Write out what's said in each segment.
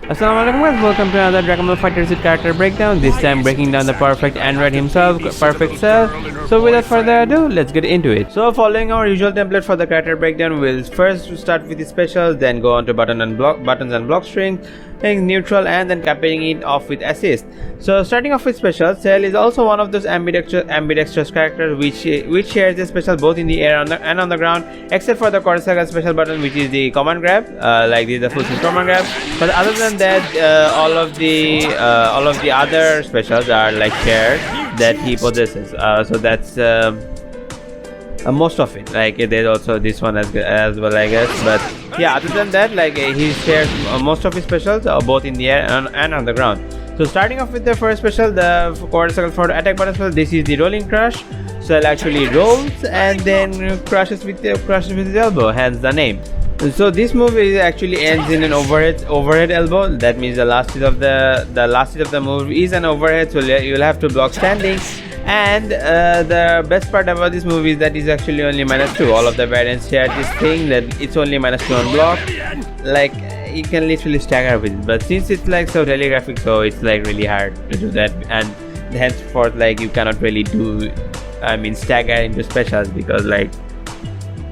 Assalamualaikum guys, welcome to another Dragon Ball FighterZ character breakdown. This time breaking down the perfect android himself, Perfect Cell. So without further ado, let's get into it. So following our usual template for the character breakdown, we'll first start with the specials, then go on to buttons and block strings, then neutral, and then capping it off with assist. So starting off with special, Cell is also one of those ambidextrous characters which shares the special both in the air and on the ground, except for the quarter-circle special button, which is the command grab. Like this is the full system command grab. But other than that, all of the other specials are like shared that he possesses. So that's most of it. Like there's also this one as well, I guess. But yeah, other than that, like he shares most of his specials both in the air and on the ground. So starting off with the first special, the quarter circle for attack button special, this is the rolling crush. Cell actually rolls and then crushes with his elbow, hence the name. So this move actually ends in an overhead elbow. That means the last hit of the move is an overhead, so you'll have to block standing. And the best part about this move is that it's actually only -2. All of the variants share this thing that it's only -2 on block. Like you can literally stagger with it, but since it's like so telegraphic, so it's like really hard to do that, and henceforth like you cannot really do stagger into specials because like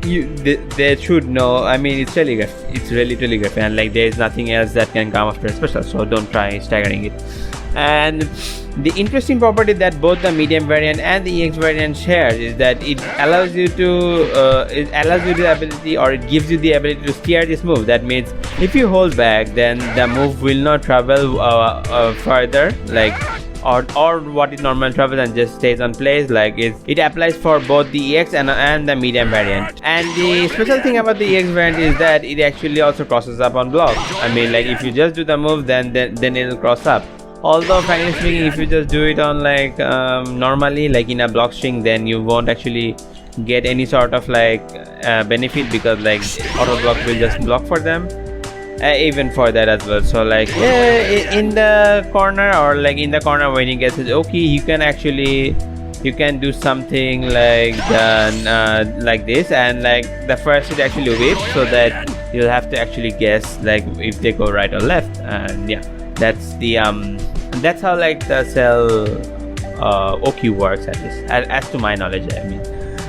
they should know. It's really telegraphy, and like there is nothing else that can come after a special, so don't try staggering it. And the interesting property that both the medium variant and the EX variant share is that it allows you the ability, or it gives you the ability to steer this move. That means if you hold back, then the move will not travel further, like or what it normally travels and just stays on place. Like it applies for both the EX and the medium variant. And the special thing about the EX variant is that it actually also crosses up on block. Like if you just do the move, then it'll cross up. Although frankly speaking, if you just do it on like normally, like in a block string, then you won't actually get any sort of like benefit, because like auto block will just block for them, even for that as well. So like in the corner, when you get it, okay, you can do something like this, and like the first hit actually whips, so that you'll have to actually guess like if they go right or left. And yeah, that's how like the Cell OQ works, at least as to my knowledge.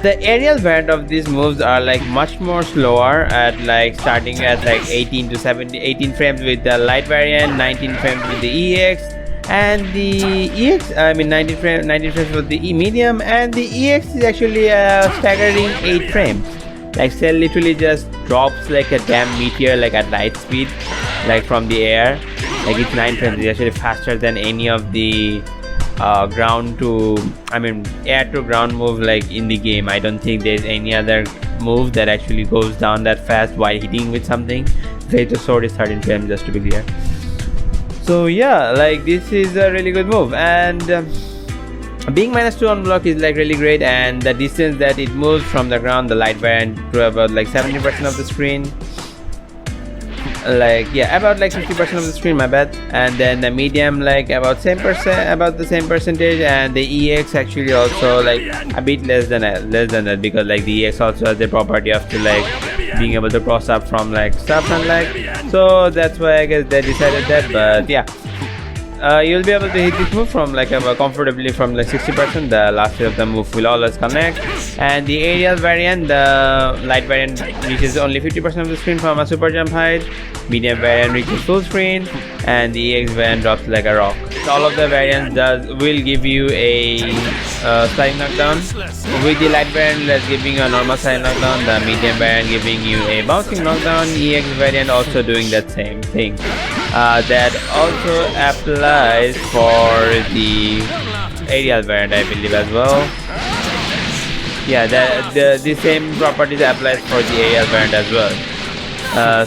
The aerial variant of these moves are like much more slower, at like starting at like 18 frames with the light variant, 19 frames with the EX, and the EX 19 frames with the medium, and the EX is actually a staggering 8 frames. Like Cell literally just drops like a damn meteor, like at light speed, like from the air. Like it's 9 frames. It's actually faster than any of the air to ground move like in the game. I don't think there's any other move that actually goes down that fast while hitting with something. Greater Sword is 13 frames, just to be clear. So yeah, like this is a really good move, and being -2 on block is like really great. And the distance that it moves from the ground, the light variant, to about like 70% of the screen. About like 50% of the screen, my bad. And then the medium like about the same percentage, and the EX actually also like a bit less than that, because like the EX also has the property of like being able to cross up from like stuff, and like so that's why I guess they decided that. But yeah, you'll be able to hit this move from like comfortably from like 60%. The last hit of the move will always connect. And the aerial variant, the light variant, reaches only 50% of the screen from a super jump height. Medium variant reaches full screen, and the EX variant drops like a rock. All of the variants will give you a sliding knockdown. With the light variant, that's giving you a normal sliding knockdown. The medium variant giving you a bouncing knockdown. EX variant also doing that same thing. That also applies for the aerial variant, I believe, as well. Yeah, the same properties applies for the aerial variant as well.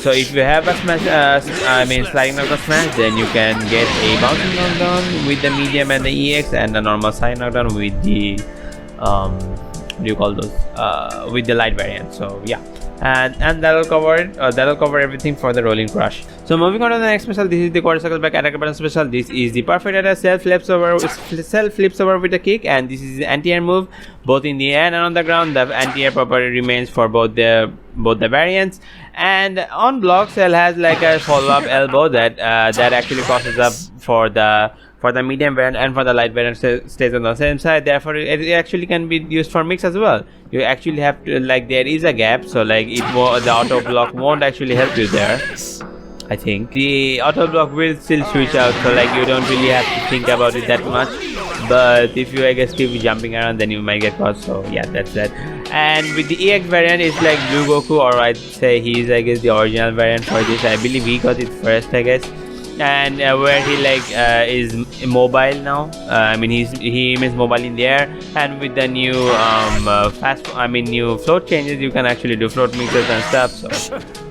So if you have a sliding knockdown smash, then you can get a bouncing knockdown with the medium and the EX, and a normal sliding knockdown with the with the light variant. So yeah, and that'll cover it. That'll cover everything for the rolling crush. So moving on to the next special, this is the quarter circle back attack button special. This is the perfect attack. Cell flips over with a kick, and this is the anti-air move, both in the air and on the ground. The anti-air property remains for both the variants. And on block, Cell has like a follow-up elbow that that actually crosses up for the medium variant, and for the light variant stays on the same side. Therefore it actually can be used for mix as well. You actually have to, like, there is a gap, so like the auto block won't actually help you there. I think the auto block will still switch out, so like you don't really have to think about it that much. But if you, I guess, keep jumping around, then you might get caught. So yeah, that's that. And with the EX variant, it's like Blue Goku, or I'd say he's, I guess, the original variant for this. I believe he got it first, I guess. And where he like is mobile now. I mean, he is mobile in the air. And with the new new float changes, you can actually do float mixes and stuff.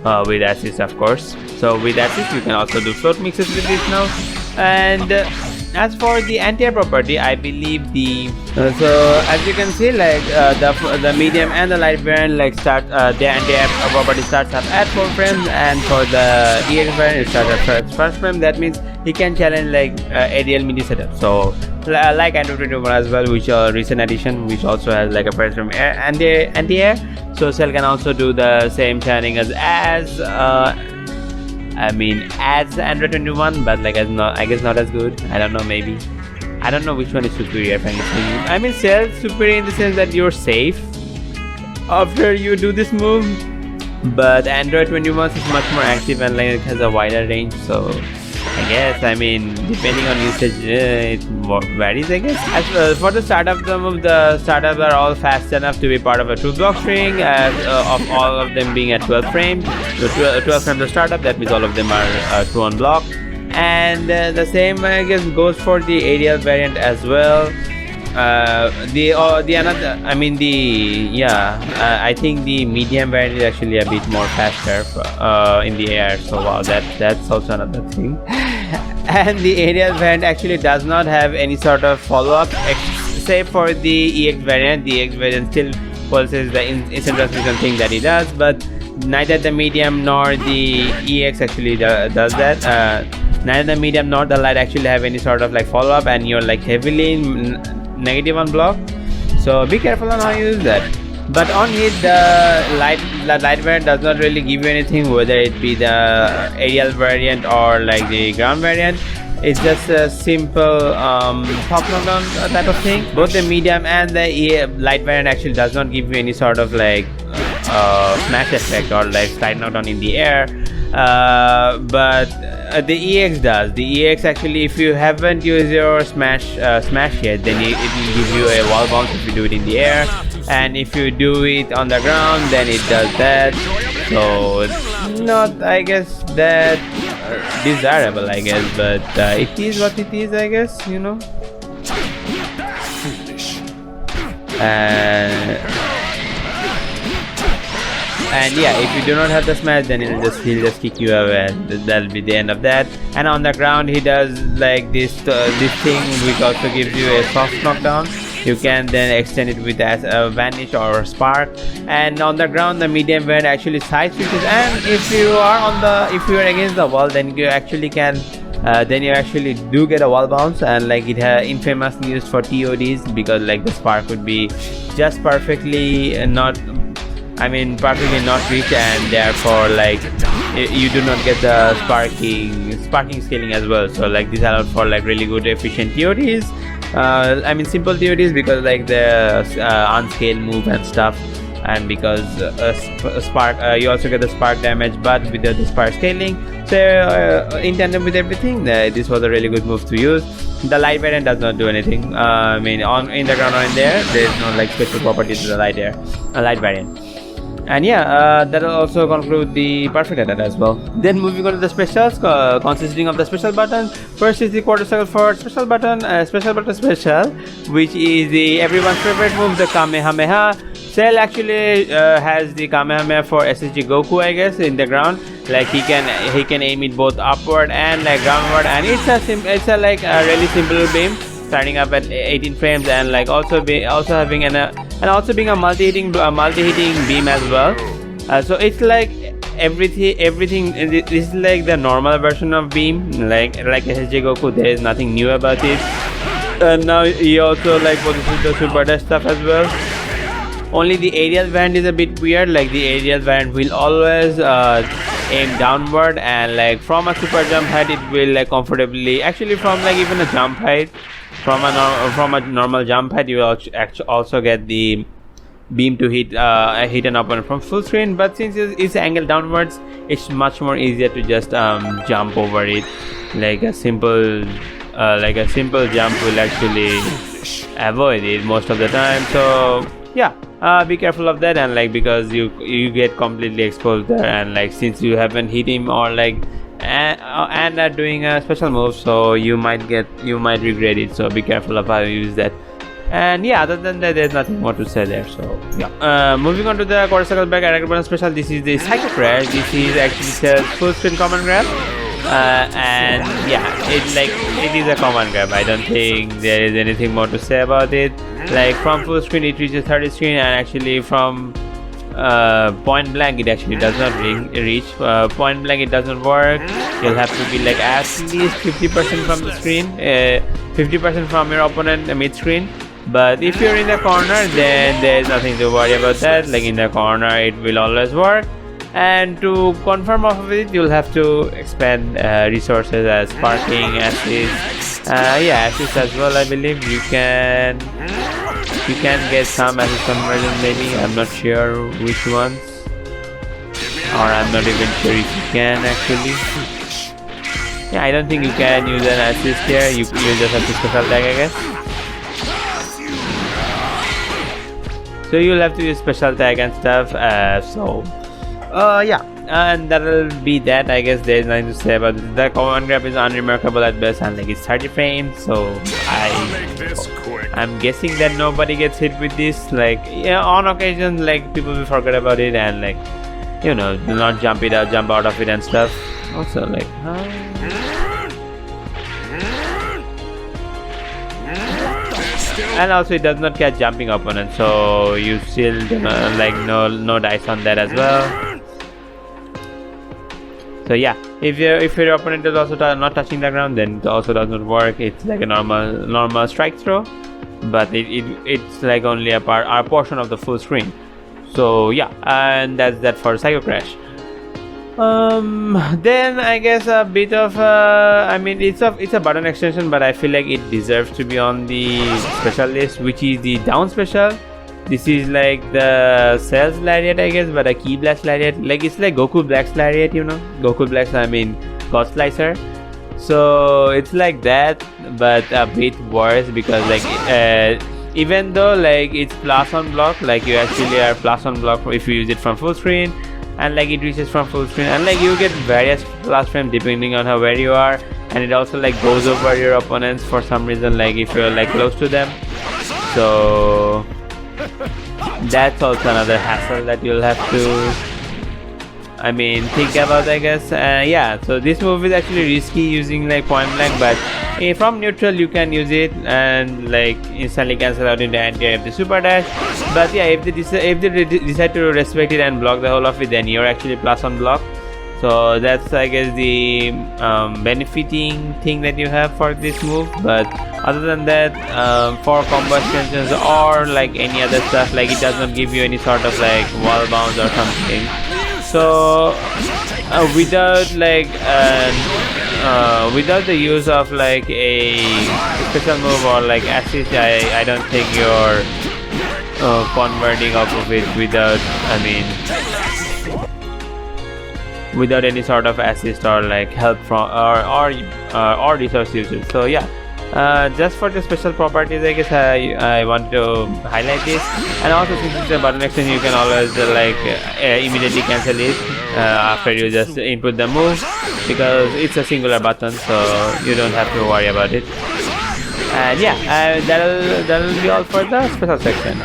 So with assist, of course. So with assist, you can also do float mixes with this now. And as for the anti-air property, I believe the so as you can see, like the medium and the light variant like start the anti-air property starts up at 4 frames, and for the EX variant it starts at first frame. That means he can challenge like ADL midi setup. So like Android 21 as well, which recent addition, which also has like a first frame anti-air. So Cell can also do the same challenging as Android 21, but like I guess not as good. I don't know, maybe. I don't know which one is superior, frankly speaking. I mean, Cell's superior in the sense that you're safe after you do this move, but Android 21 is much more active and like it has a wider range. So I guess, I mean, depending on usage, it varies, I guess. As for the startup, the startups are all fast enough to be part of a 2-block string, of all of them being at 12 frames. So 12 frames of startup, that means all of them are 2 on block. And the same, I guess, goes for the ADL variant as well. I think the medium variant is actually a bit more faster in the air. So wow, that's also another thing. And the ADL variant actually does not have any sort of follow-up, except for the EX variant. The EX variant still pulses the instant transmission thing that it does, but neither the medium nor the EX actually does that. Neither the medium nor the light actually have any sort of like follow-up, and you're like heavily negative on block, so be careful on how you use that. But on hit, the light variant does not really give you anything, whether it be the aerial variant or like the ground variant. It's just a simple pop knockdown type of thing. Both the medium and the light variant actually does not give you any sort of like smash effect or like slide knockdown in the air, but the EX does. The EX actually, if you haven't used your smash yet, then it will give you a wall bounce if you do it in the air, and if you do it on the ground, then it does that. So it's not, I guess, that desirable, I guess, but it is what it is, I guess, you know. And yeah, if you do not have the smash, then he'll just kick you away, and that'll be the end of that. And on the ground, he does like this thing, which also gives you a soft knockdown. You can then extend it with a vanish or spark. And on the ground, the medium variant actually side switches. And if you are against the wall, then you actually can. Then you actually do get a wall bounce, and like it infamously used for TODs, because like the spark would be just perfectly perfectly not reach, and therefore like you do not get the sparking scaling as well. So like this allows for like really good efficient TODs. Simple TODs, because like the unscale move and stuff, and because spark you also get the spark damage, but with the spark scaling. So in tandem with everything, this was a really good move to use. The light variant does not do anything. In the ground or in there is no like special property to the light variant. And yeah, that will also conclude the perfect edit as well. Then moving on to the specials, consisting of the special buttons. First is the quarter circle forward special button, special, which is the everyone's favorite move, the Kamehameha. Cell actually has the Kamehameha for SSG Goku, I guess, in the ground. Like he can aim it both upward and like groundward, and it's a really simple beam, starting up at 18 frames, and like also being a multi-hitting beam as well. So it's like everything. This is like the normal version of beam, like SSJ Goku. There is nothing new about it. And now he also like possesses the super dash stuff as well. Only the aerial variant is a bit weird. Like the aerial variant will always aim downward, and like from a super jump height it will like comfortably, actually from like even a jump height, from a normal jump height, you will also get the beam to hit an opponent from full screen. But since it's angled downwards, it's much more easier to just jump over it. Like a simple jump will actually avoid it most of the time. So yeah, be careful of that, and like because you get completely exposed there, and like since you haven't hit him or like and are doing a special move, so you might regret it. So be careful of how you use that. And yeah, other than that, there's nothing more to say there. So yeah, moving on to the quarter circle back character bonus special. This is the Psycho Crash. This is actually full screen command grab. And yeah, it is a command grab. I don't think there is anything more to say about it. Like from full screen it reaches 30 screen, and actually from point blank it actually does not reach. Point blank it doesn't work. You'll have to be like at least 50% from the screen, 50% from your opponent mid screen. But if you're in the corner, then there's nothing to worry about that. Like in the corner it will always work. And to confirm off of it, you'll have to expand resources as parking, assist, assist as well. I believe you can get some assist conversion maybe. I'm not sure which ones, or I'm not even sure if you can actually. Yeah, I don't think you can use an assist here. You just have to special tag, I guess. So you'll have to use special tag and stuff. Yeah, and that'll be that. I guess there's nothing to say about it. The command grab is unremarkable at best, and like it's 30 frames, so I'm guessing that nobody gets hit with this. Like on occasion, like people will forget about it, and like do not jump out of it and stuff. Also like and also it does not catch jumping opponents, so you still no dice on that as well. So yeah, if your opponent is also not touching the ground, then it also does not work. It's like a normal strike throw, but it's like only a portion of the full screen. So yeah, and that's that for Psycho Crash. Then I guess a bit of I mean it's a button extension, but I feel like it deserves to be on the special list, which is the down special. This is like the Cells Lariat, I guess, but a Key Blast Lariat. Like it's like Goku Black's Lariat, Goku Black's, God Slicer. So it's like that, but a bit worse, because like even though like it's plus on block, like you actually are plus on block if you use it from full screen, and like it reaches from full screen, and like you get various plus frame depending on where you are, and it also like goes over your opponents for some reason, like if you're like close to them. So that's also another hassle that you'll have to think about, I guess. Yeah, so this move is actually risky using like point blank, but from neutral you can use it and like instantly cancel out in the anti-air of the super dash. But yeah, if they decide to respect it and block the whole of it, then you're actually plus on block. So that's, I guess, the benefiting thing that you have for this move. But other than that, for combo extensions or like any other stuff, like it does not give you any sort of like wall bounce or something. So without like without the use of like a special move or like assist, I don't think you're converting off of it without any sort of assist or like help from or resource usage. So yeah, just for the special properties, I guess I want to highlight this. And also, since it's a button extension, you can always immediately cancel it after you just input the move, because it's a singular button, so you don't have to worry about it. And yeah, that'll be all for the special section.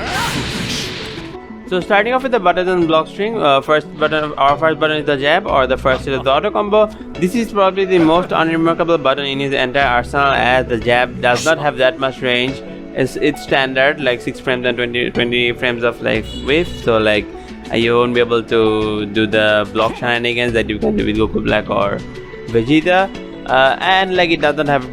So starting off with the buttons and block string, our first button is the jab, or the first is the auto combo. This is probably the most unremarkable button in his entire arsenal, as the jab does not have that much range. It's standard, like 6 frames and 20 frames of like width, so like you won't be able to do the block shenanigans that you can do with Goku Black or Vegeta. And like it doesn't have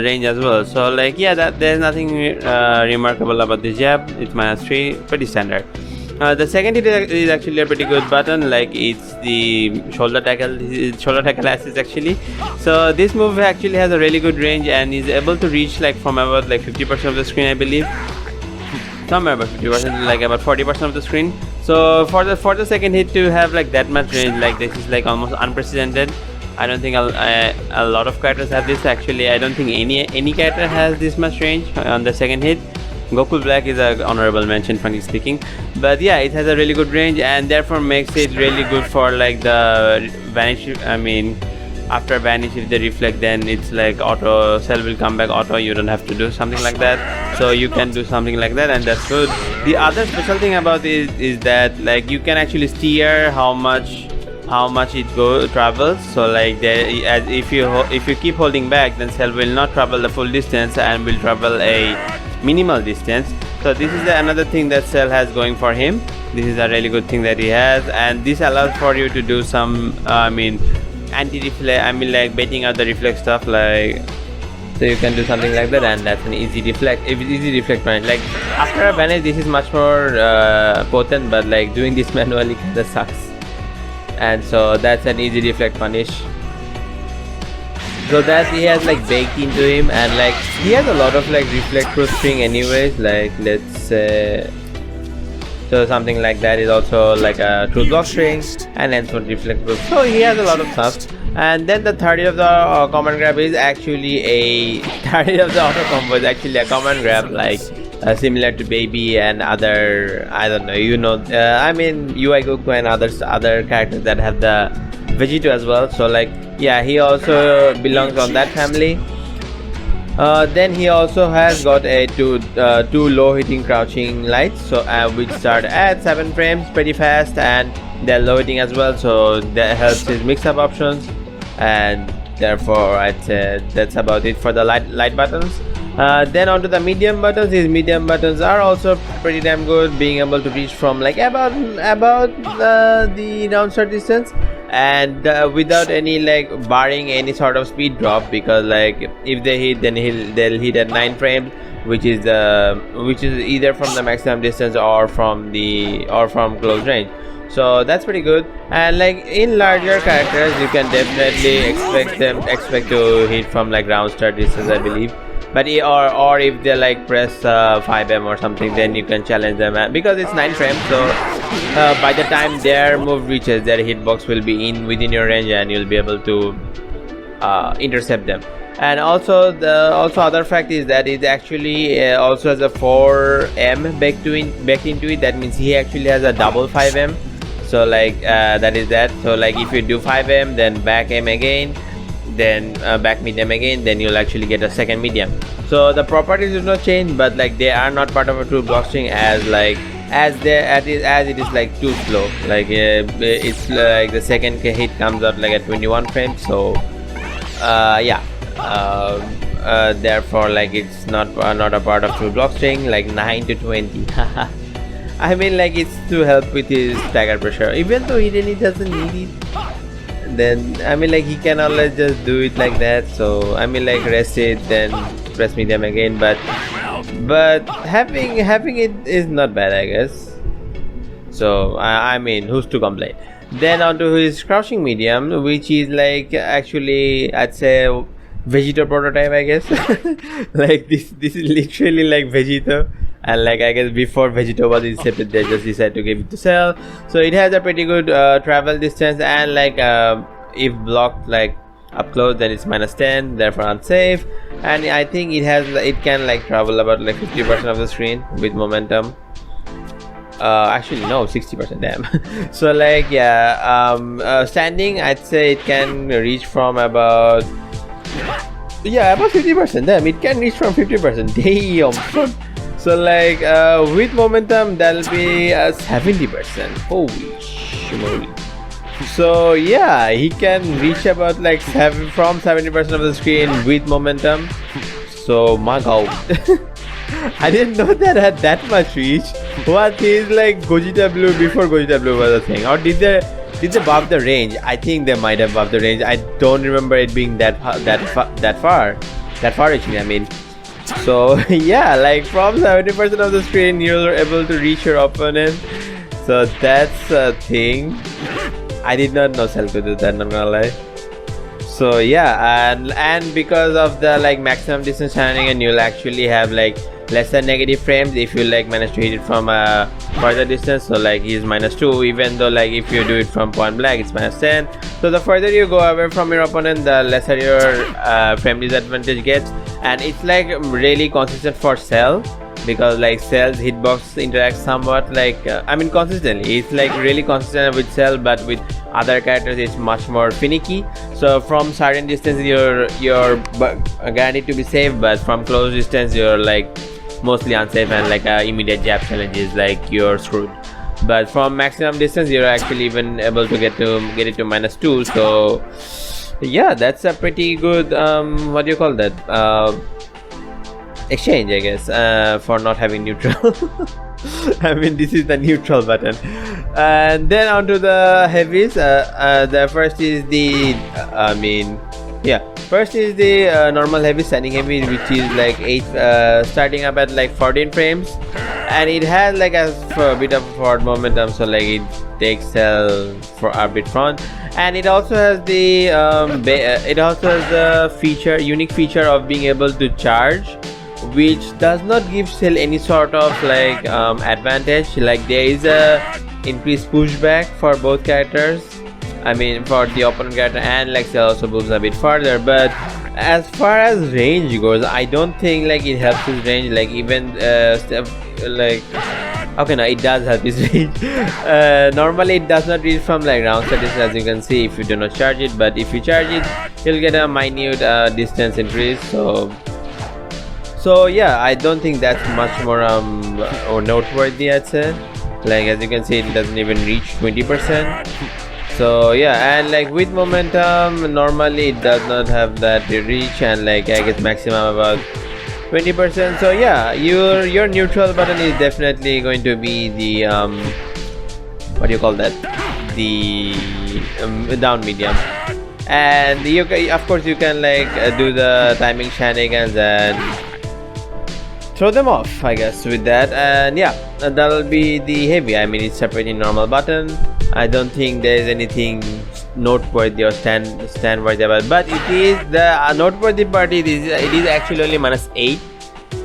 range as well, so like yeah, there's nothing remarkable about the jab. It's -3, pretty standard. The second hit is actually a pretty good button, like it's the shoulder tackle assist actually. So this move actually has a really good range and is able to reach like from about like 50% of the screen, I believe. Somewhere about 50%, like about 40% of the screen. So for the second hit to have like that much range, like this is like almost unprecedented. I don't think a lot of characters have this. Actually, I don't think any character has this much range on the second hit. Goku Black is an honorable mention, frankly speaking, but yeah, it has a really good range and therefore makes it really good for like the vanish. I mean, after vanish, if they reflect, then it's like auto cell will come back auto. You don't have to do something like that, so you can do something like that, and that's good. The other special thing about it is that like you can actually steer how much it travels. So like if you keep holding back, then cell will not travel the full distance and will travel a minimal distance. So this is another thing that Cell has going for him. This is a really good thing that he has, and this allows for you to do some anti-reflect, like baiting out the reflect stuff, like so you can do something like that, and that's an easy reflect punish. Like after a vanish, this is much more potent, but like doing this manually kinda sucks, and so that's an easy reflect punish. So that he has like baked into him, and like he has a lot of like reflect proof string anyways, like let's say, so something like that is also like a true block string and then some reflect proof. So he has a lot of stuff. And then the third hit of the command grab is actually a third hit of the auto combo is actually a command grab, like similar to Baby and other, I don't know, I mean UI Goku and other characters that have the Vegito as well. So like yeah, he also belongs on that family. Then he also has got a two low hitting crouching lights, so which start at 7 frames pretty fast, and they're low hitting as well, so that helps his mix up options. And therefore I'd say that's about it for the light buttons. Then onto the medium buttons. His medium buttons are also pretty damn good, being able to reach from like about the round start distance, and without any like barring any sort of speed drop, because like if they hit, then they'll hit at 9 frames, which is either from the maximum distance or from close range. So that's pretty good. And like in larger characters, you can definitely expect to hit from like round start distance, I believe. But or if they like press 5M or something, then you can challenge them, because it's 9 frames. So by the time their move reaches, their hitbox will be within your range, and you'll be able to intercept them. And also other fact is that it actually also has a 4M baked into it. That means he actually has a double 5M. So like that is that. So like if you do 5M, then back M again, then back medium again, then you'll actually get a second medium. So the properties do not change, but like they are not part of a true block string, as it is like too slow. Like it's like the second hit comes out like at 21 frames. So therefore like it's not a part of true block string, like 9 to 20. I mean like it's to help with his stagger pressure, even though he really doesn't need it. Then I mean like he can always just do it like that. So I mean like rest it, then press medium again, but having it is not bad, I guess. So I mean, who's to complain? Then onto his crouching medium, which is like actually I'd say Vegito prototype, I guess. Like this is literally like Vegito, and like I guess before Vegito was incepted, they just decided to give it to Cell. So it has a pretty good travel distance, and like if blocked like up close, then it's -10, therefore unsafe. And I think it can like travel about like 50% of the screen with momentum. Actually no, 60%, damn. So like yeah, standing I'd say it can reach from about 50%. Damn, it can reach from 50%. Damn. So like with momentum that'll be 70%. Holy shmoly. So yeah, he can reach about like from 70% of the screen with momentum. So my god. I didn't know that had that much reach. What is like Gogeta Blue before Gogeta Blue was a thing? Or did they buff the range? I think they might have buffed the range. I don't remember it being that far reaching, I mean. So yeah, like from 70% of the screen you're able to reach your opponent. So that's a thing. I did not know Cell could do that, not gonna lie. So yeah, and because of the like maximum distance shenanigan, you'll actually have like lesser negative frames if you like manage to hit it from a further distance. So like he's -2, even though like if you do it from point blank it's -10. So the further you go away from your opponent, the lesser your frame disadvantage gets, and it's like really consistent for Cell, because like Cell's hitbox interacts somewhat like I mean consistently. It's like really consistent with Cell, but with other characters it's much more finicky. So from certain distance you're guaranteed to be safe, but from close distance you're like mostly unsafe, and like immediate jab challenges like you're screwed. But from maximum distance you're actually even able to get it to -2. So yeah, that's a pretty good what do you call that, exchange, I guess, for not having neutral. I mean, this is the neutral button. And then onto the heavies. The first is the first is the normal heavy, standing heavy, which is like 8 starting up at like 14 frames, and it has like a bit of forward momentum, so like it takes Cell for a bit front. And it also has the unique feature of being able to charge, which does not give Cell any sort of like advantage. Like there is a increased pushback for both characters, I mean for the opponent character, and like Cell also moves a bit further. But as far as range goes, I don't think like it helps his range. Like even like okay, no, it does help his range. Normally it does not reach from like round distance, as you can see, if you do not charge it, but if you charge it you'll get a minute distance increase. So yeah, I don't think that's much more or noteworthy, I'd say. Like as you can see, it doesn't even reach 20%. So yeah, and like with momentum, normally it does not have that reach, and like I guess maximum about 20%. So yeah, your neutral button is definitely going to be the what do you call that, the down medium. And of course you can like do the timing shenanigans and throw them off, I guess, with that. And yeah, that'll be the heavy. I mean, it's a pretty normal button. I don't think there's anything noteworthy or stand worthy about, but it is the noteworthy part. It is actually only -8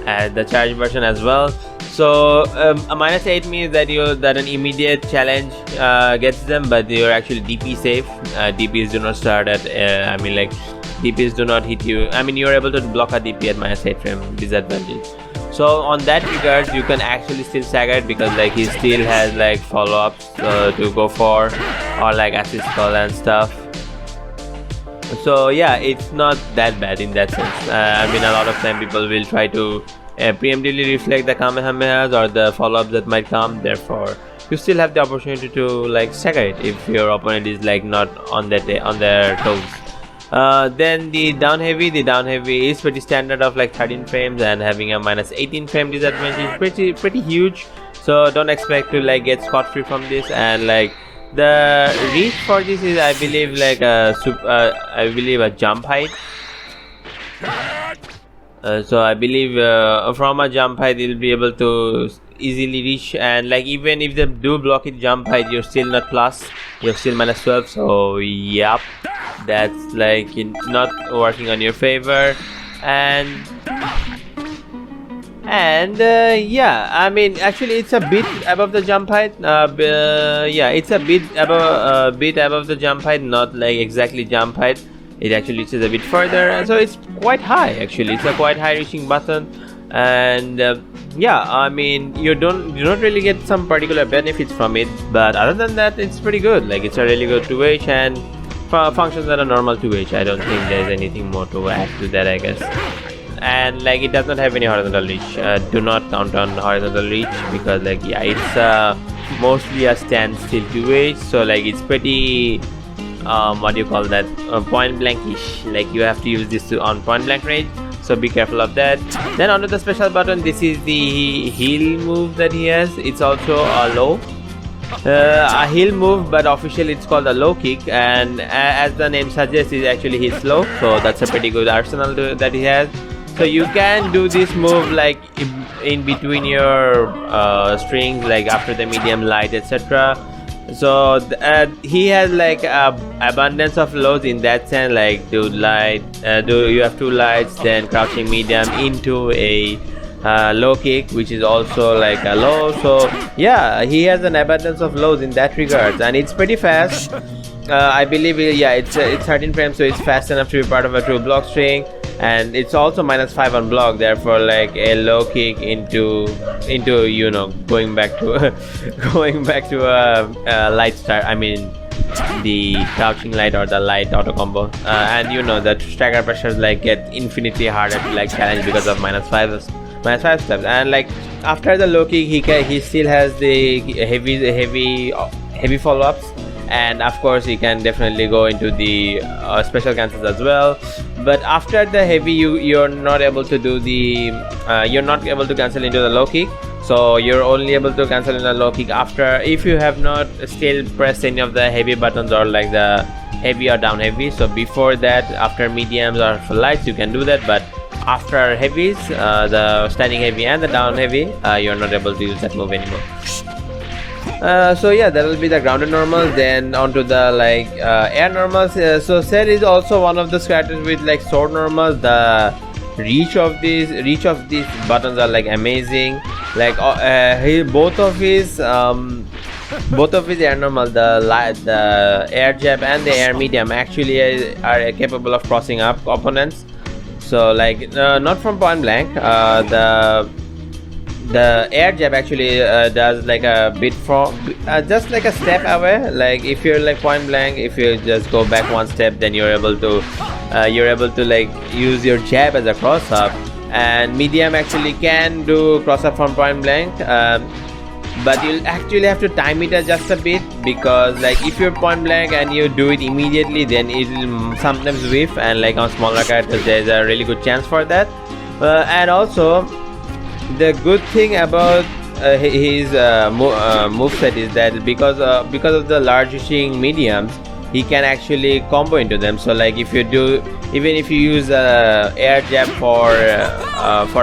at the charge version as well. So a -8 means that an immediate challenge gets them, but you're actually DP safe. DPs do not start at I mean like DPs do not hit you. I mean you're able to block a DP at -8 frame disadvantage. So on that regard you can actually still stagger it, because like he still has like follow-ups to go for, or like assist call and stuff. So yeah, it's not that bad in that sense. I mean a lot of time people will try to preemptively reflect the Kamehamehas or the follow-ups that might come. Therefore you still have the opportunity to like stagger it if your opponent is like not on their toes. Then the down heavy is pretty standard of like 13 frames and having a -18 frame disadvantage is pretty huge. So don't expect to like get scot-free from this. And like the reach for this is I believe like a jump height. So I believe from a jump height you'll be able to easily reach, and like even if they do block it jump height, you're still not plus, you're still -12. So yep, that's like not working on your favor. And yeah, I mean actually it's a bit above the jump height. Yeah, it's a bit above the jump height, not like exactly jump height. It actually reaches a bit further, and so it's quite high. Actually, it's a quite high reaching button. And yeah, I mean you don't really get some particular benefits from it, but other than that it's pretty good. Like it's a really good 2H and functions at a normal 2H. I don't think there's anything more to add to that, I guess. And like it does not have any horizontal reach. Do not count on horizontal reach, because like yeah, it's mostly a standstill 2H. So like it's pretty what do you call that, point blankish. Like you have to use this on point blank range, so be careful of that. Then onto the special button, this is the heal move that he has. It's also a low a heal move, but officially it's called a low kick, and as the name suggests, is actually his low. So that's a pretty good arsenal that he has. So you can do this move like in between your strings, like after the medium, light, etc. So he has like abundance of lows in that sense, like do you have 2 lights, then crouching medium into a low kick, which is also like a low. So yeah, he has an abundance of lows in that regard, and it's pretty fast. I believe it's 13 frames, so it's fast enough to be part of a true block string, and it's also -5 on block, therefore like a low kick into you know, going back to a light start, I mean the crouching light or the light auto combo, and you know the stagger pressures like get infinitely harder to like challenge because of -5 steps. And like after the low kick, he still has the heavy follow-ups, and of course he can definitely go into the special cancels as well. But after the heavy, you're not able to do the you're not able to cancel into the low kick, so you're only able to cancel in the low kick after, if you have not still pressed any of the heavy buttons or like the heavy or down heavy. So before that, after mediums or for lights, you can do that, but after heavies, the standing heavy and the down heavy, you're not able to use that move anymore. So yeah, that will be the grounded normals. Then onto the like air normals. So Set is also one of the characters with like sword normals. The reach of these buttons are like amazing. Like both of his air normal, the air jab and the air medium actually are capable of crossing up opponents. So like not from point blank, the air jab actually does like a bit from just like a step away. Like if you're like point blank, if you just go back 1 step, then you're able to like use your jab as a cross up. And medium actually can do cross up from point blank, but you'll actually have to time it just a bit, because like if you're point blank and you do it immediately, then it will sometimes whiff, and like on smaller characters there's a really good chance for that. And also the good thing about his moveset is that because of the large reaching mediums, he can actually combo into them. So like if you use air jab for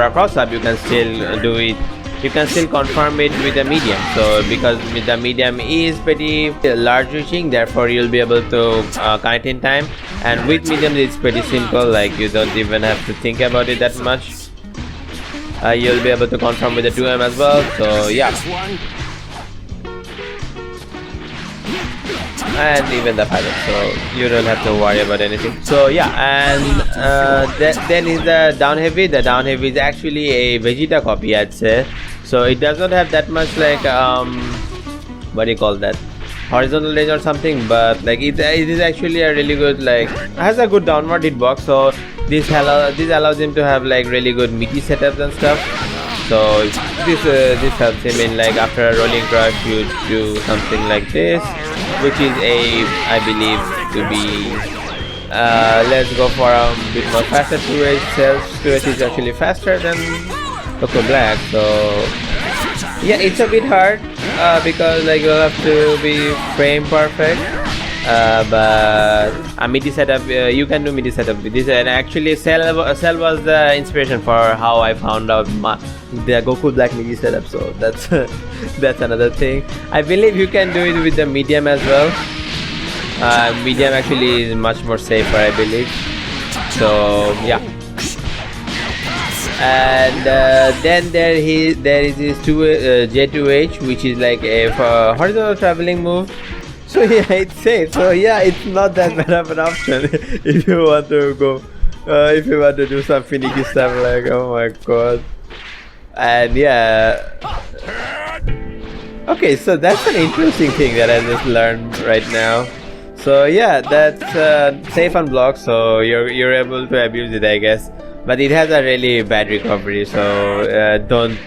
a cross up, you can still do it. You can still confirm it with a medium. So because the medium is pretty large reaching, therefore you'll be able to connect in time. And with mediums it's pretty simple, like you don't even have to think about it that much. You'll be able to confirm with the 2M as well. So yeah, and even the 5M, so you don't have to worry about anything. So yeah, and then is the down heavy. The down heavy is actually a Vegeta copy, I'd say. So it does not have that much like what do you call that, horizontal range or something, but like it is actually a really good, like has a good downward hitbox. So this allows him to have like really good meaty setups and stuff. So this helps him in like after a rolling crush, you do something like this, which is I believe to be let's go for a bit more faster. 2H cells. 2H is actually faster than Macroblank. So yeah, it's a bit hard because like you'll have to be frame perfect. But a MIDI setup, you can do MIDI setup with this. And actually Cell was the inspiration for how I found out the Goku Black MIDI setup. So that's that's another thing. I believe you can do it with the medium as well. Medium actually is much more safer, I believe. So yeah. And then there is this J2H, which is like a horizontal traveling move. So yeah, it's safe. So yeah, it's not that bad of an option if you want to go, if you want to do some finicky stuff, like oh my god. And yeah, okay, so that's an interesting thing that I just learned right now. So yeah, that's safe on block, so you're able to abuse it, I guess. But it has a really bad recovery, so don't,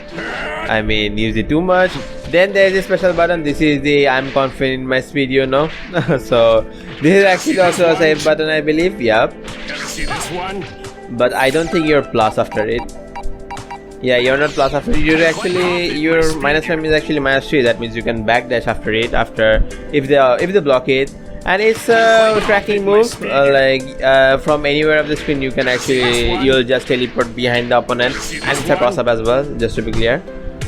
I mean, use it too much. Then there is a special button. This is the I'm confident in my speed, you know. So this is actually also a safe button, I believe. Yep. But I don't think you're plus after it. Yeah, you're not plus after it. You're actually, your -5 is actually -3. That means you can backdash after it. After if they block it, and it's a tracking move. From anywhere of the screen, you can actually you'll just teleport behind the opponent, and it's a cross up as well, just to be clear.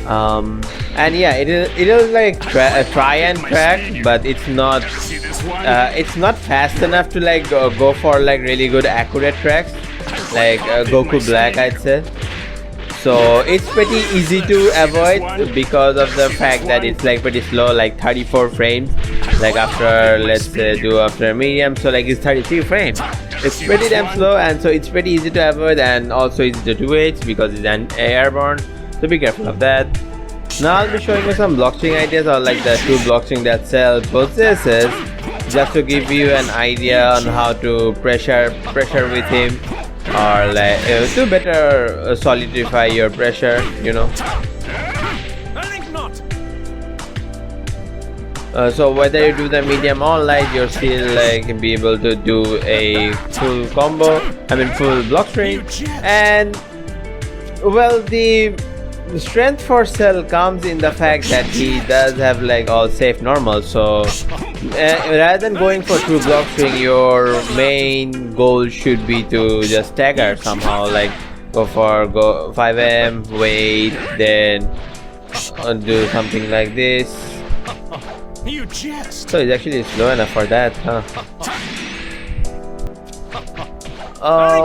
And yeah, it'll like try and track, but it's not fast enough to like go for like really good accurate tracks like Goku Black, I'd say. So it's pretty easy to avoid because of the fact that it's like pretty slow, like 34 frames. Like after, let's say, after medium, so like it's 33 frames. It's pretty damn slow, and so it's pretty easy to avoid, and also easy to 2H because it's an airborne. So be careful of that. Now I'll be showing you some blockstring ideas, or like the 2 blockstring that Cell possesses, just to give you an idea on how to pressure with him, or like to better solidify your pressure, you know. So whether you do the medium or light, you're still like be able to do a full combo, full blockstring. And well, the strength for Cell comes in the fact that he does have like all safe normal. So rather than going for 2 blockstring, your main goal should be to just stagger somehow, like go 5M, wait, then do something like this. So it's actually slow enough for that, huh?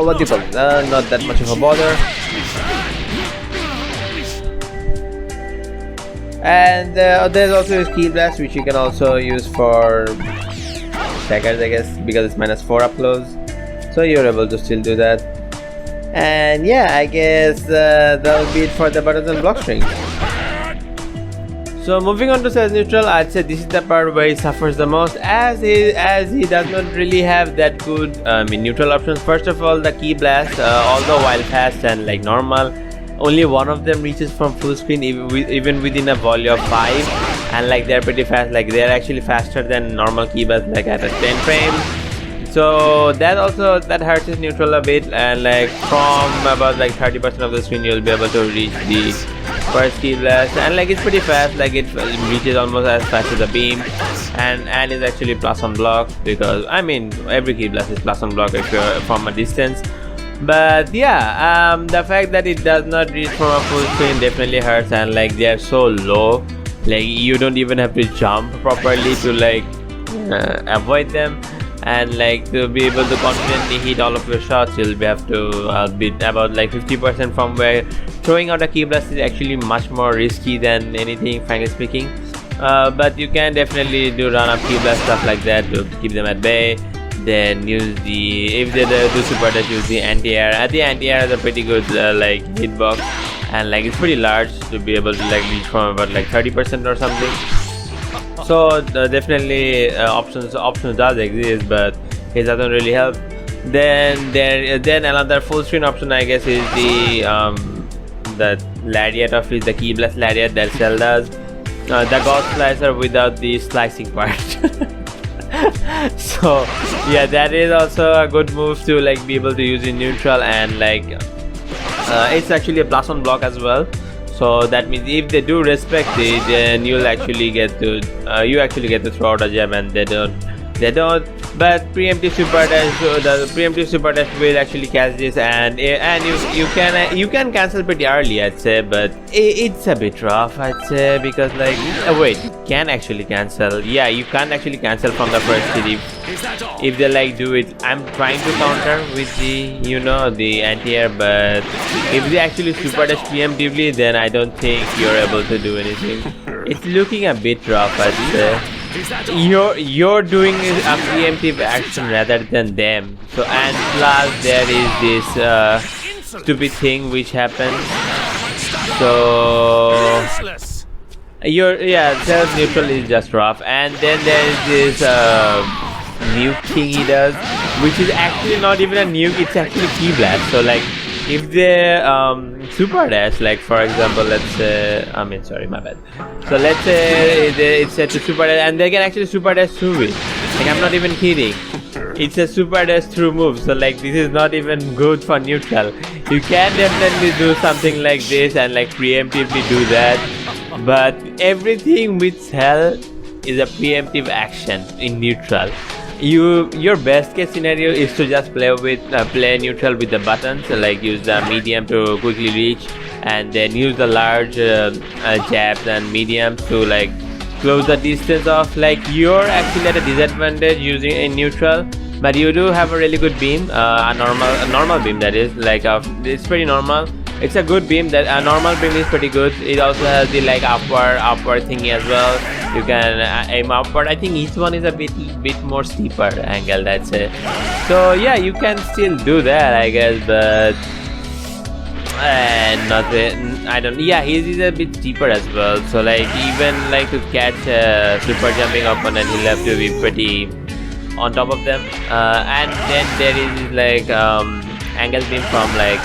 What do you call it? Not that much of a bother. And there's also his key blast, which you can also use for staggers, I guess, because it's -4 up close. So you're able to still do that. And yeah, I guess that'll be it for the buttons and blockstrings. So moving on to Cell's neutral, I'd say this is the part where he suffers the most, as he does not really have that good neutral options. First of all, the key blast, although while fast and like normal, only one of them reaches from full screen even within a volley of 5, and like they're pretty fast, like they're actually faster than normal key blast, like at a 10 frames. So that hurts his neutral a bit, and like from about like 30% of the screen you'll be able to reach the first key blast, and like it's pretty fast, like it reaches almost as fast as a beam, and is actually plus on block, because every key blast is plus on block if you're from a distance. But yeah, the fact that it does not reach from a full screen definitely hurts, and like they are so low, like you don't even have to jump properly to like avoid them. And like to be able to confidently hit all of your shots, you'll have to be about like 50% from where throwing out a key blast is actually much more risky than anything, frankly speaking. But you can definitely do run up key blast, stuff like that, to keep them at bay. Then use if they do super dash, use the anti-air. The anti-air is a pretty good like hitbox, and like it's pretty large to be able to like reach from about like 30% or something. So definitely options does exist, but it doesn't really help. Then another full screen option, I guess, is the lariat of the key blast lariat that Cell does. The God Slicer without the slicing part. So yeah, that is also a good move to like be able to use in neutral, and like it's actually a plus on block as well. So that means if they do respect it, then you actually get to throw out a gem, and they don't. But preemptive super dash, the preemptive super dash will actually catch this, and you can cancel pretty early, I'd say, but it's a bit rough, I'd say, because like wait, you can actually cancel. Yeah, you can't actually cancel from the first hit if they like do it. I'm trying to counter with the anti-air, but if they actually super dash preemptively, then I don't think you're able to do anything. It's looking a bit rough, I'd say. You're doing a preemptive action rather than them. So, and plus there is this stupid thing which happens. So Cell's neutral is just rough, and then there is this nuke thing he does, which is actually not even a nuke, it's actually key blast. So like if they super dash, like for example, let's say, sorry, my bad. So let's say it's set to super dash, and they can actually super dash through it. Like I'm not even kidding. It's a super dash through move. So like this is not even good for neutral. You can definitely do something like this and like preemptively do that. But everything with Cell is a preemptive action in neutral. your best case scenario is to just play neutral with the buttons, like use the medium to quickly reach, and then use the large jabs and mediums to like close the distance off. Like you're actually at a disadvantage using a neutral, but you do have a really good beam, a normal beam, that is like it's pretty normal. It's a good beam. That a normal beam is pretty good. It also has the like upward thingy as well. You can aim upward. I think each one is a bit more steeper angle, that's it. So yeah, you can still do that, I guess, but I don't. Yeah, his is a bit steeper as well. So like even like to catch a super jumping opponent, he'll have to be pretty on top of them. And then there is like angle beam from like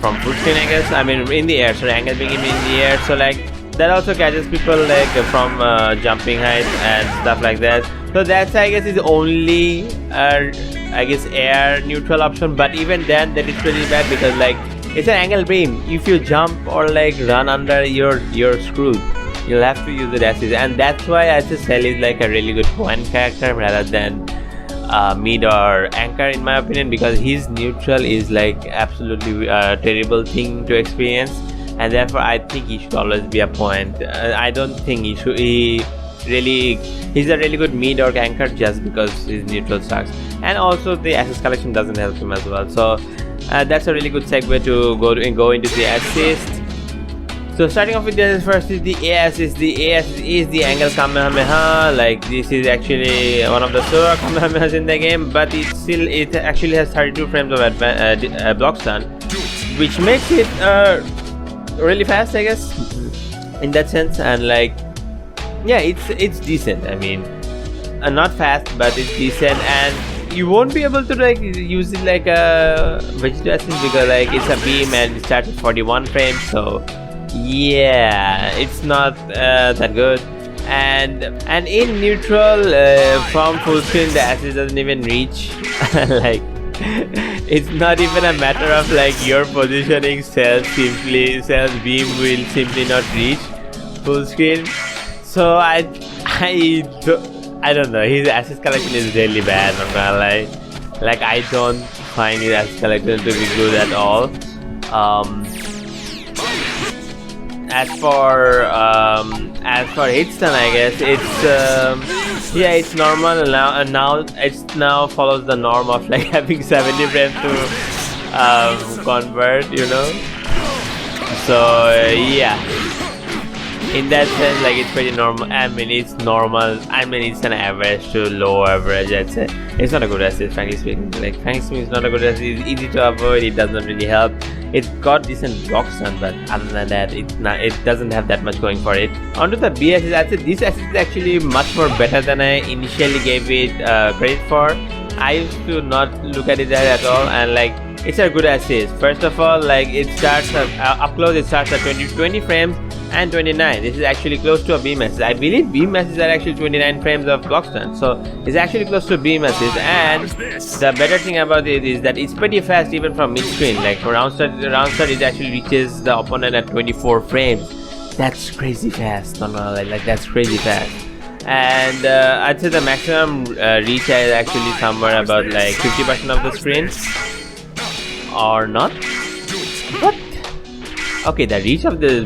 from full screen, I guess. I mean in the air. So angle beam in the air. So like that also catches people like from jumping height and stuff like that. So that's, I guess, is only I guess air neutral option. But even then, that is pretty bad because like it's an angle beam. If you jump or like run under, you're screwed. You'll have to use the dashes, and that's why SSL is like a really good point character rather than mid or anchor, in my opinion, because his neutral is like absolutely terrible thing to experience, and therefore I think he should always be a point. I don't think he's a really good mid or anchor just because his neutral sucks, and also the assist collection doesn't help him as well. So that's a really good segue to go into the assist. So starting off with the assist, first is the A assist. The A assist is the angle Kamehameha. Like this is actually one of the slower Kamehamehas in the game, but it actually has 32 frames of block stun, which makes it really fast, I guess, in that sense. And like, yeah, it's decent. I mean, not fast, but it's decent, and you won't be able to like use it like a Vegeta assist because like it's a beam and it starts at 41 frames. So yeah, it's not that good. And in neutral from full screen, the assist doesn't even reach. Like it's not even a matter of like your positioning. Cell's beam will simply not reach full screen. So I don't know, his assist collection is really bad, I'm not gonna lie. Like I don't find his assist collection to be good at all. As for hit stun, I guess it's yeah, it's normal now it's now follows the norm of like having 70 frames to convert, you know. So yeah, in that sense, like it's pretty normal. I mean it's normal. I mean it's an average to low average, I'd say. It's not a good assist, frankly speaking. Like frankly speaking, it's not a good assist. It's easy to avoid. It doesn't really help. It's got decent block stun, but other than that, it doesn't have that much going for it. Onto the B assist, I'd say this assist is actually much more better than I initially gave it credit for. I used to not look at it that at all, and like it's a good assist. First of all, like it starts up close. It starts at 20 frames and 29. This is actually close to a beam assist. I believe beam assists are actually 29 frames of block stun, so it's actually close to beam assist. And the better thing about it is that it's pretty fast even from mid screen. Like for round start it actually reaches the opponent at 24 frames. That's crazy fast. Like that's crazy fast. And I'd say the maximum reach is actually somewhere about like 50% of the screen, or not. What? Okay, the reach of this is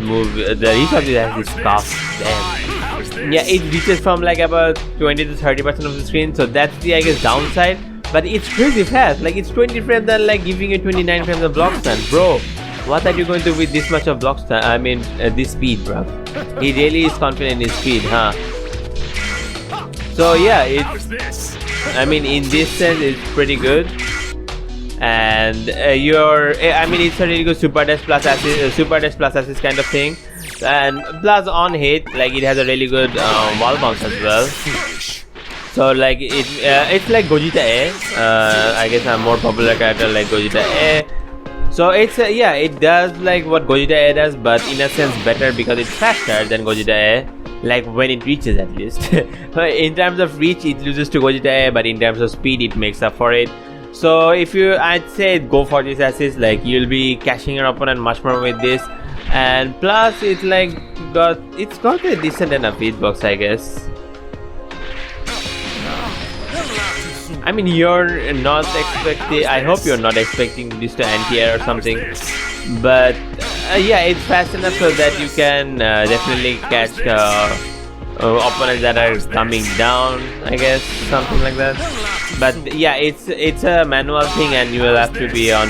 scuffed. Damn. Yeah, it reaches from like about 20 to 30% of the screen, so that's the, I guess, downside. But it's crazy fast. Like it's 20 frames and like giving you 29 frames of block stun, bro. What are you going to do with this much of block stun? I mean, this speed, bro. He really is confident in his speed, huh? So yeah, I mean, in this sense, it's pretty good. And I mean, it's a really good super dash plus assist kind of thing, and plus on hit, like it has a really good wall bounce as well. So like it's like Gogeta A. I guess a more popular character like Gogeta A. So it's yeah, it does like what Gogeta A does, but in a sense better because it's faster than Gogeta A. Like when it reaches, at least. In terms of reach, it loses to Gogeta A, but in terms of speed, it makes up for it. So if I'd say go for this assist, like you'll be catching your opponent much more with this, and plus it's like got a decent enough hitbox, I guess. I mean, you're not expecting. I hope you're not expecting this to anti-air or something. But yeah, it's fast enough so that you can definitely catch opponents that are coming down, I guess, something like that. But yeah, it's a manual thing, and you will have to be on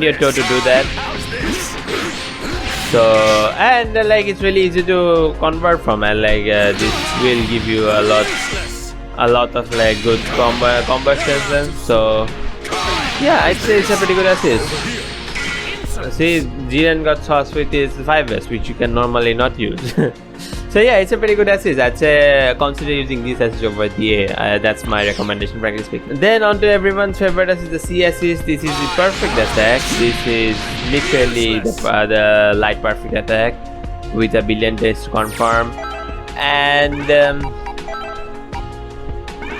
your toe to do that. So, and like it's really easy to convert from, and like this will give you a lot of like good combo extensions. So yeah, I'd say it's a pretty good assist. See, Jiren got sauce with his 5S, which you can normally not use. So yeah, it's a pretty good assist. I'd say consider using this assist over the A. That's my recommendation, frankly speaking. Then on to everyone's favorite assist, the C assist. This is the perfect attack. This is literally the light perfect attack with a billion days to confirm. And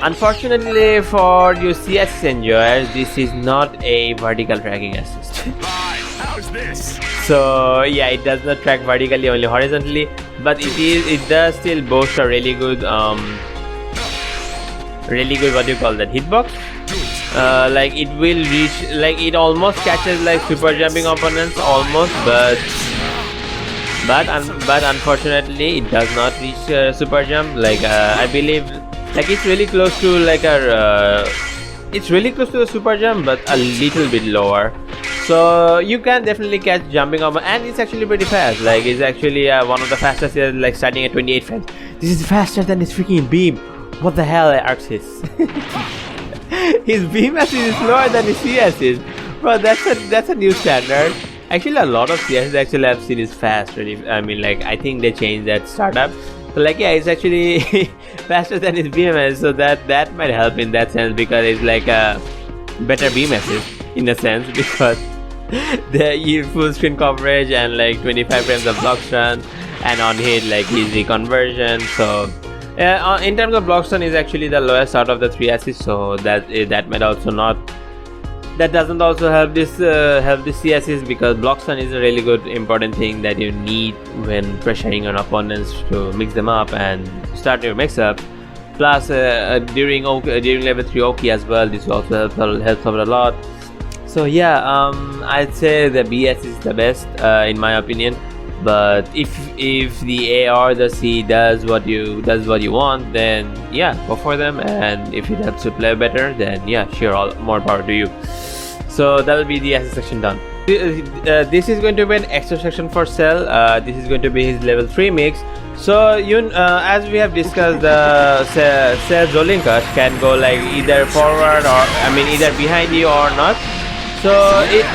unfortunately for you C assist enjoyers, this is not a vertical tracking assist. So yeah, it does not track vertically, only horizontally, but it does still boast a really good what do you call that, hitbox. Like it will reach, like it almost catches like super jumping opponents almost, but unfortunately it does not reach super jump. Like I believe like it's really close to like the super jump, but a little bit lower. So you can definitely catch jumping up, and it's actually pretty fast. Like it's actually one of the fastest, like starting at 28 frames. This is faster than his freaking beam. What the hell, Arxis? His beam assist is slower than his C assist. Bro, that's a new standard. Actually, a lot of CS actually I've seen is fast. Really, I mean, like I think they changed that startup. So like yeah, it's actually faster than his BMS. So that might help in that sense, because it's like a better beam assist in a sense, because the full screen coverage and like 25 frames of block stun, and on hit like easy conversion. So in terms of block stun is actually the lowest out of the 3 assists. So that might also not. That doesn't also help this C assist, because block stun is a really good important thing that you need when pressuring on opponents to mix them up and start your mix up. Plus during level 3 Oki as well, this also helps out a lot. So yeah, I'd say the BS is the best in my opinion. But if the A or the C does what you want, then yeah, go for them. And if it helps you play better, then yeah, sure, more power to you. So that'll be the assist section done. This is going to be an extra section for Cell. This is going to be his level 3 mix. So as we have discussed, the Cell's rolling cut can go like either forward, or either behind you or not. So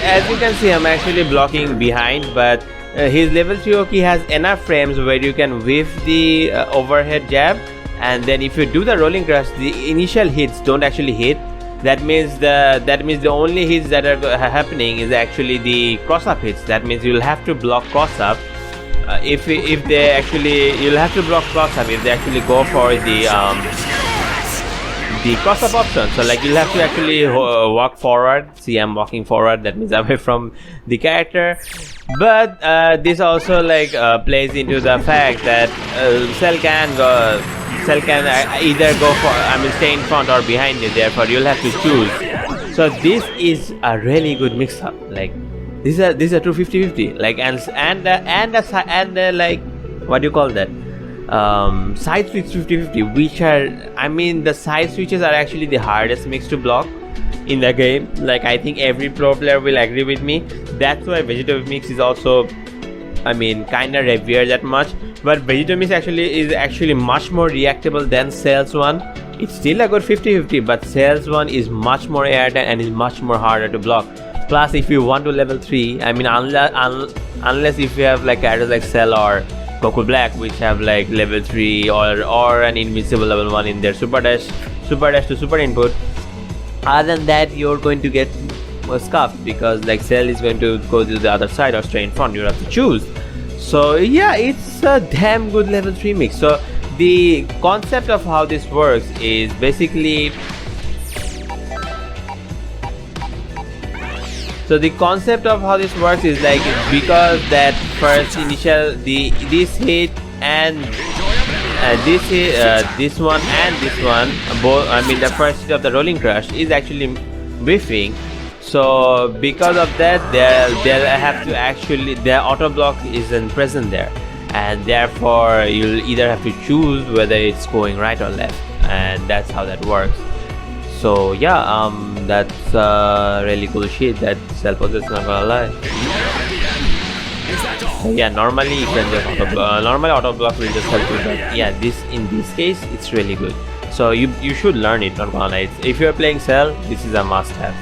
as you can see, I'm actually blocking behind, but his level 3 Oki has enough frames where you can whiff the overhead jab, and then if you do the rolling crush, the initial hits don't actually hit. That means the only hits that are happening is actually the cross-up hits. That means you'll have to block cross-up. If they actually, you'll have to block cross-up if they actually go for the cross-up option. So like you'll have to actually walk forward. See, I'm walking forward. That means away from the character. But this also like plays into the fact that Cell can either go for, stay in front or behind you. Therefore, you'll have to choose. So this is a really good mix-up. Like these are true 50-50. Like and like what do you call that? Side switch 50-50, which are the side switches are actually the hardest mix to block in the game. Like I think every pro player will agree with me. That's why vegetable mix is also kinda revered that much. But vegetable mix is actually much more reactable than Cell's one. It's still a good 50-50, but Cell's one is much more airtight and is much more harder to block. Plus, if you want to level 3, unless if you have like characters like Cell or Goku Black, which have like level 3 or an invincible level 1 in their super dash to super input. Other than that, you're going to get scuffed, because like Cell is going to go to the other side or stay in front. You have to choose. So yeah, it's a damn good level 3 mix. So the concept of how this works is basically, like because that first initial this hit and this one and this one, both, I mean the first hit of the rolling crush is actually whiffing. So because of that, they'll have to actually, their auto block isn't present there, and therefore you'll either have to choose whether it's going right or left, and that's how that works. So yeah, that's really cool shit that Self-Possess, not gonna lie. So yeah, normally you can just normally auto block will just help you, but yeah, in this case it's really good. So you should learn it, not gonna lie. If you're playing Cell, this is a must-have.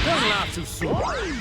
Don't laugh too soon.